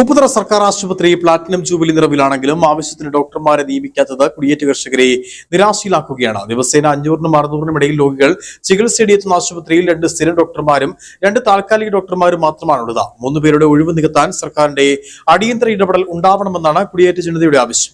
ഉപ്പുതറ സർക്കാർ ആശുപത്രി platinum jubilee നിറവിലാണെങ്കിലും ആവശ്യത്തിന് ഡോക്ടർമാരെ നിയമിക്കാത്തത് കുടിയേറ്റ കർഷകരെ നിരാശയിലാക്കുകയാണ്. ദിവസേന 500-നും 600-നും ഇടയിൽ രോഗികൾ ചികിത്സയെത്തുന്ന ആശുപത്രിയിൽ 2 സ്ഥിരം ഡോക്ടർമാരും 2 താൽക്കാലിക ഡോക്ടർമാരും മാത്രമാണുള്ളത്. 3 പേരുടെ ഒഴിവ് നികത്താൻ സർക്കാരിന്റെ അടിയന്തര ഇടപെടൽ ഉണ്ടാവണമെന്നാണ് കുടിയേറ്റ ജനതയുടെ ആവശ്യം.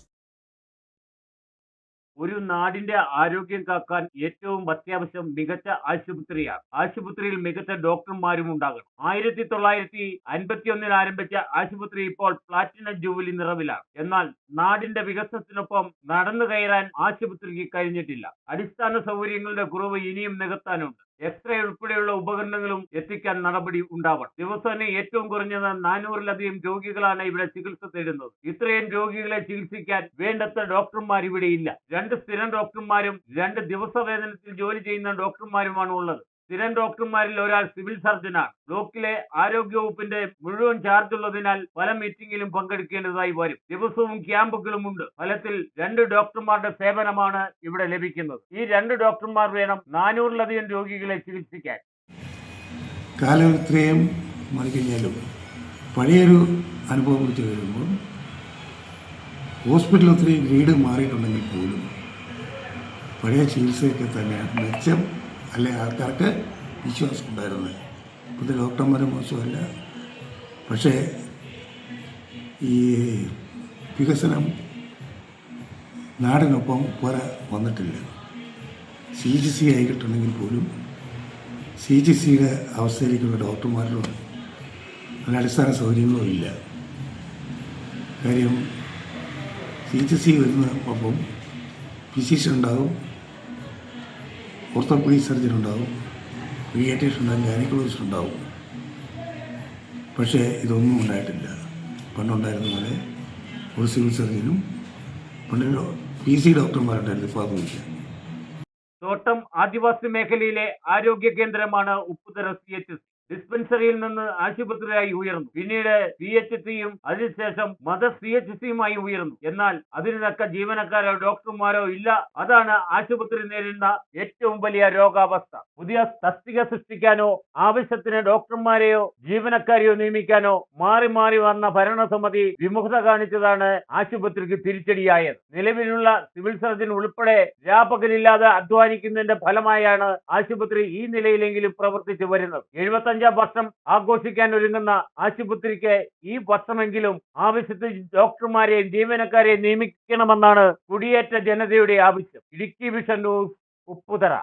ഒരു നാടിന്റെ ആരോഗ്യം കാക്കാൻ ഏറ്റവും അത്യാവശ്യം മികച്ച ആശുപത്രിയാണ്. ആശുപത്രിയിൽ മികച്ച ഡോക്ടർമാരും ഉണ്ടാകണം. 1951 ആരംഭിച്ച ആശുപത്രി ഇപ്പോൾ പ്ലാറ്റിനം ജൂബിലി നിറവിലാണ്. എന്നാൽ നാടിന്റെ വികസനത്തിനൊപ്പം നടന്നു കയറാൻ ആശുപത്രിക്ക് കഴിഞ്ഞിട്ടില്ല. അടിസ്ഥാന സൗകര്യങ്ങളുടെ കുറവ് ഇനിയും നികത്താനുണ്ട്. എക്സ്റേ ഉൾപ്പെടെയുള്ള ഉപകരണങ്ങളും എത്തിക്കാൻ നടപടി ഉണ്ടാവണം. ദിവസേന ഏറ്റവും കുറഞ്ഞത് 400-ലധികം രോഗികളാണ് ഇവിടെ ചികിത്സ തേടുന്നത്. ഇത്രയും രോഗികളെ ചികിത്സിക്കാൻ വേണ്ടത്ര ഡോക്ടർമാർ ഇവിടെ ഇല്ല. 2 സ്ഥിരം ഡോക്ടർമാരും 2 ദിവസവേതനത്തിൽ ജോലി ചെയ്യുന്ന ഡോക്ടർമാരുമാണ് ഉള്ളത്. സ്ഥിരം ഡോക്ടർമാരിൽ ഒരാൾ സിവിൽ സർജനാണ്. ബ്ലോക്കിലെ ആരോഗ്യവകുപ്പിന്റെ മുഴുവൻ ചാർജ് ഉള്ളതിനാൽ പല മീറ്റിംഗിലും പങ്കെടുക്കേണ്ടതായി വരും. ദിവസവും ക്യാമ്പുകളും ഉണ്ട്. ഫലത്തിൽ 2 ഡോക്ടർമാരുടെ സേവനമാണ് ഇവിടെ ലഭിക്കുന്നത്. ഈ 2 ഡോക്ടർമാർ വേണം 400-ലധികം രോഗികളെ ചികിത്സിക്കാൻ. കാലം ഇത്രയും മാറിക്കഴിഞ്ഞാലും പഴയൊരു അനുഭവം വെച്ച് കഴിയുമ്പോൾ ഹോസ്പിറ്റൽ ഒത്തിരി ഗ്രേഡ് മാറിയിട്ടുണ്ടെങ്കിൽ പോലും പഴയ ചികിത്സയൊക്കെ തന്നെയാണ് മെച്ചം. അല്ലെ ആൾക്കാർക്ക് വിശ്വാസം ഉണ്ടായിരുന്നത്. ഇപ്പോഴത്തെ ഡോക്ടർമാരും മോശമല്ല. പക്ഷേ ഈ വികസനം നാടിനൊപ്പം പോലെ വന്നിട്ടില്ല. CHC ആയിട്ടുണ്ടെങ്കിൽ പോലും CHCയുടെ അവസ്ഥയിലേക്കുള്ള ഡോക്ടർമാരിലും നല്ല അടിസ്ഥാന സൗകര്യങ്ങളും ഇല്ല. കാര്യം CHC വരുന്നപ്പം ഫിസിഷ്യൻ ഉണ്ടാകും, ഓർത്തോപീഡിക് സർജൻ ഉണ്ടാവും, പീഡിയാട്രീഷ്യൻ ഉണ്ടാകും, ഗൈനക്കോളജിസ്റ്റ് ഉണ്ടാവും. പക്ഷേ ഇതൊന്നും ഉണ്ടായിട്ടില്ല. പണ്ടുണ്ടായിരുന്ന പോലെ ഒരു സിവിൽ സർജനും പണ്ട് PC ഡോക്ടർമാരുണ്ടായിരുന്നു. പ്രാഥമിക തോട്ടം ആദിവാസി മേഖലയിലെ ആരോഗ്യ കേന്ദ്രമാണ് ഉപ്പുതറ CHC. ഡിസ്പെൻസറിയിൽ നിന്ന് ആശുപത്രിയായി ഉയർന്നു. പിന്നീട് CHCയും അതിനുശേഷം മദർ CHCയുമായി ഉയർന്നു. എന്നാൽ അതിന് തക്ക ജീവനക്കാരോ ഡോക്ടർമാരോ ഇല്ല. അതാണ് ആശുപത്രി നേരിടുന്ന ഏറ്റവും വലിയ രോഗാവസ്ഥ. പുതിയ തസ്തിക സൃഷ്ടിക്കാനോ ആവശ്യത്തിന് ഡോക്ടർമാരെയോ ജീവനക്കാരെയോ നിയമിക്കാനോ മാറി മാറി വന്ന ഭരണസമിതി വിമുഖത കാണിച്ചതാണ് ആശുപത്രിക്ക് തിരിച്ചടിയായത്. നിലവിലുള്ള സിവിൽ സർജൻ ഉൾപ്പെടെ രാപകലില്ലാതെ അധ്വാനിക്കുന്നതിന്റെ ഫലമായാണ് ആശുപത്രി ഈ നിലയിലെങ്കിലും പ്രവർത്തിച്ചു വരുന്നത്. 75 വർഷം ആഘോഷിക്കാൻ ഒരുങ്ങുന്ന ആശുപത്രിക്ക് ഈ വർഷമെങ്കിലും ആവശ്യത്തിന് ഡോക്ടർമാരെയും ജീവനക്കാരെയും നിയമിക്കണമെന്നാണ് കുടിയേറ്റ ജനതയുടെ ആവശ്യം. Idukki vision news, Upputhara.